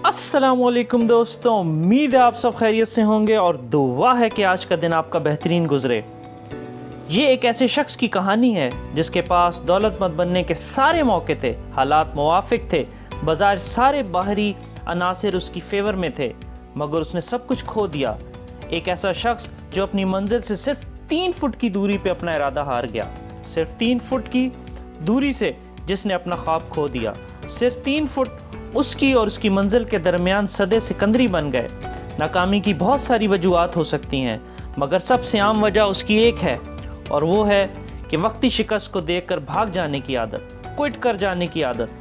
अस्सलामुअलैकुम दोस्तों, उम्मीद है आप सब खैरियत से होंगे और दुआ है कि आज का दिन आपका बेहतरीन गुजरे। ये एक ऐसे शख्स की कहानी है जिसके पास दौलतमंद बनने के सारे मौके थे, हालात मुवाफिक थे, बाजार सारे बाहरी अनासिर उसकी फेवर में थे, मगर उसने सब कुछ खो दिया। एक ऐसा शख्स जो अपनी मंजिल से सिर्फ 3 फुट की दूरी पे अपना इरादा हार गया, सिर्फ 3 फुट की दूरी से जिसने अपना ख्वाब खो दिया, सिर्फ 3 फुट उसकी और उसकी मंजिल के दरमियान सदे सिकंदरी बन गए। नाकामी की बहुत सारी वजूहात हो सकती हैं, मगर सबसे आम वजह उसकी एक है, और वो है कि वक्ती शिकस्त को देखकर भाग जाने की आदत, क्विट कर जाने की आदत।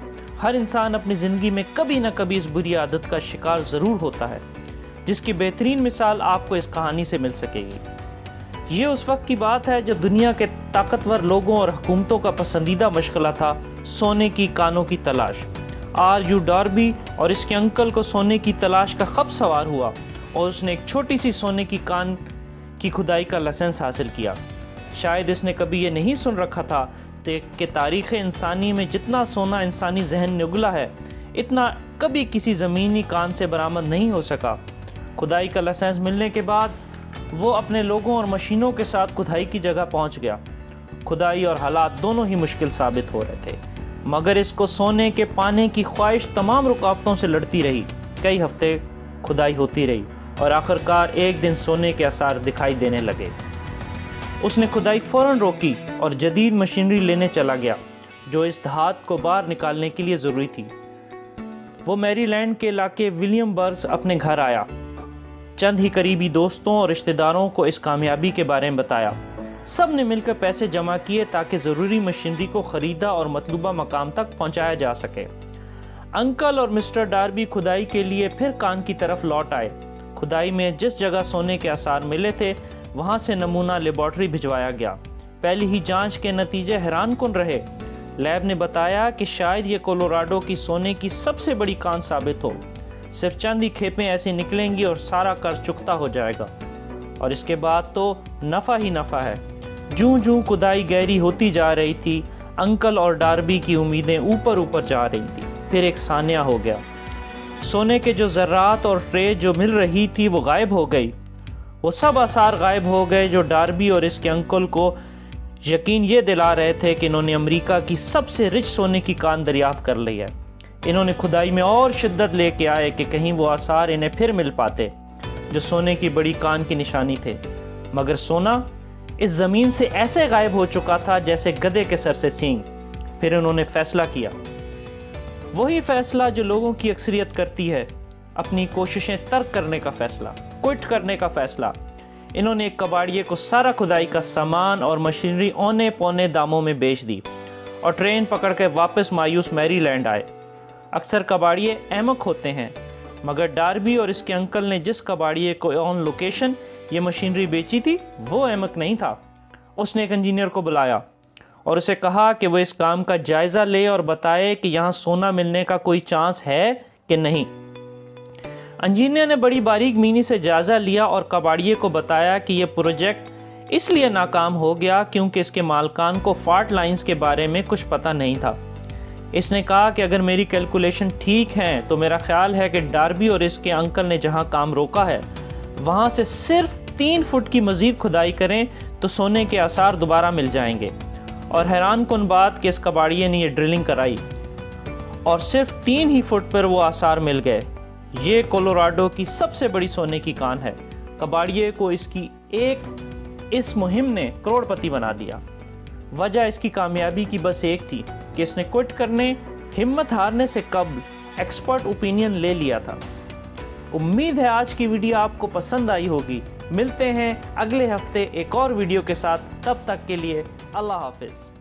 हर इंसान अपनी ज़िंदगी में कभी ना कभी इस बुरी आदत का शिकार ज़रूर होता है, जिसकी बेहतरीन मिसाल आपको इस कहानी से मिल सकेगी। ये उस वक्त की बात है जब दुनिया के ताकतवर लोगों और हुकूमतों का पसंदीदा मशगला था सोने की कानों की तलाश। आर.यू. डार्बी और इसके अंकल को सोने की तलाश का खब सवार हुआ और उसने एक छोटी सी सोने की कान की खुदाई का लाइसेंस हासिल किया। शायद इसने कभी ये नहीं सुन रखा था कि तारीख़ इंसानी में जितना सोना इंसानी जहन ने उगला है, इतना कभी किसी ज़मीनी कान से बरामद नहीं हो सका। खुदाई का लाइसेंस मिलने के बाद वो अपने लोगों और मशीनों के साथ खुदाई की जगह पहुंच गया। खुदाई और हालात दोनों ही मुश्किल साबित हो रहे थे, मगर इसको सोने के पाने की ख्वाहिश तमाम रुकावटों से लड़ती रही। कई हफ्ते खुदाई होती रही और आखिरकार एक दिन सोने के आसार दिखाई देने लगे। उसने खुदाई फ़ौरन रोकी और जदीद मशीनरी लेने चला गया जो इस धात को बाहर निकालने के लिए ज़रूरी थी। वो मैरीलैंड के इलाके विलियमबर्ग अपने घर आया। चंद ही करीबी दोस्तों और रिश्तेदारों को इस कामयाबी के बारे में बताया। सब ने मिलकर पैसे जमा किए ताकि ज़रूरी मशीनरी को ख़रीदा और मतलूबा मकाम तक पहुंचाया जा सके। अंकल और मिस्टर डार्बी खुदाई के लिए फिर कान की तरफ लौट आए। खुदाई में जिस जगह सोने के आसार मिले थे वहां से नमूना लेबॉर्ट्री भिजवाया गया। पहली ही जांच के नतीजे हैरानकुन रहे। लैब ने बताया कि शायद ये कोलोराडो की सोने की सबसे बड़ी कान साबित हो। सिर्फ चंद ही खेपें ऐसी निकलेंगी और सारा कर्ज चुकता हो जाएगा, और इसके बाद तो नफ़ा ही नफ़ा है। जूं खुदाई गहरी होती जा रही थी, अंकल और डार्बी की उम्मीदें ऊपर ऊपर जा रही थी। फिर एक सानिया हो गया। सोने के जो ज़र्रात और ट्रे जो मिल रही थी वो गायब हो गई। वो सब आसार गायब हो गए जो डार्बी और इसके अंकल को यकीन ये दिला रहे थे कि इन्होंने अमेरिका की सबसे रिच सोने की कान दरियाफ़्त कर ली है। इन्होंने खुदाई में और शिद्दत लेके आए कि कहीं वो आसार इन्हें फिर मिल पाते जो सोने की बड़ी कान की निशानी थे, मगर सोना इस ज़मीन से ऐसे गायब हो चुका था जैसे गधे के सर से सींग। फिर उन्होंने फ़ैसला किया, वही फ़ैसला जो लोगों की अक्सरियत करती है, अपनी कोशिशें तर्क करने का फ़ैसला, क्विट करने का फ़ैसला। इन्होंने एक कबाड़िए को सारा खुदाई का सामान और मशीनरी औने पौने दामों में बेच दी और ट्रेन पकड़ कर वापस मायूस मैरीलैंड आए। अक्सर कबाड़िए अहमक होते हैं, मगर डार्बी और इसके अंकल ने जिस कबाड़िए को ऑन लोकेशन ये मशीनरी बेची थी वो अहमक नहीं था। उसने एक इंजीनियर को बुलाया और उसे कहा कि वो इस काम का जायज़ा ले और बताए कि यहाँ सोना मिलने का कोई चांस है कि नहीं। इंजीनियर ने बड़ी बारीक मीनी से जायज़ा लिया और कबाड़िए को बताया कि ये प्रोजेक्ट इसलिए नाकाम हो गया क्योंकि इसके मालकान को फॉल्ट लाइंस के बारे में कुछ पता नहीं था। इसने कहा कि अगर मेरी कैलकुलेशन ठीक है तो मेरा ख्याल है कि डार्बी और इसके अंकल ने जहां काम रोका है वहां से सिर्फ 3 फुट की मज़ीद खुदाई करें तो सोने के आसार दोबारा मिल जाएंगे। और हैरानकुन बात कि इस कबाड़िए ने यह ड्रिलिंग कराई और सिर्फ 3 ही फुट पर वो आसार मिल गए। ये कोलोराडो की सबसे बड़ी सोने की कान है। कबाड़िए को इस मुहिम ने करोड़पति बना दिया। वजह इसकी कामयाबी की बस एक थी कि इसने क्विट करने, हिम्मत हारने से कबल एक्सपर्ट ओपिनियन ले लिया था। उम्मीद है आज की वीडियो आपको पसंद आई होगी। मिलते हैं अगले हफ्ते एक और वीडियो के साथ, तब तक के लिए अल्लाह हाफिज़।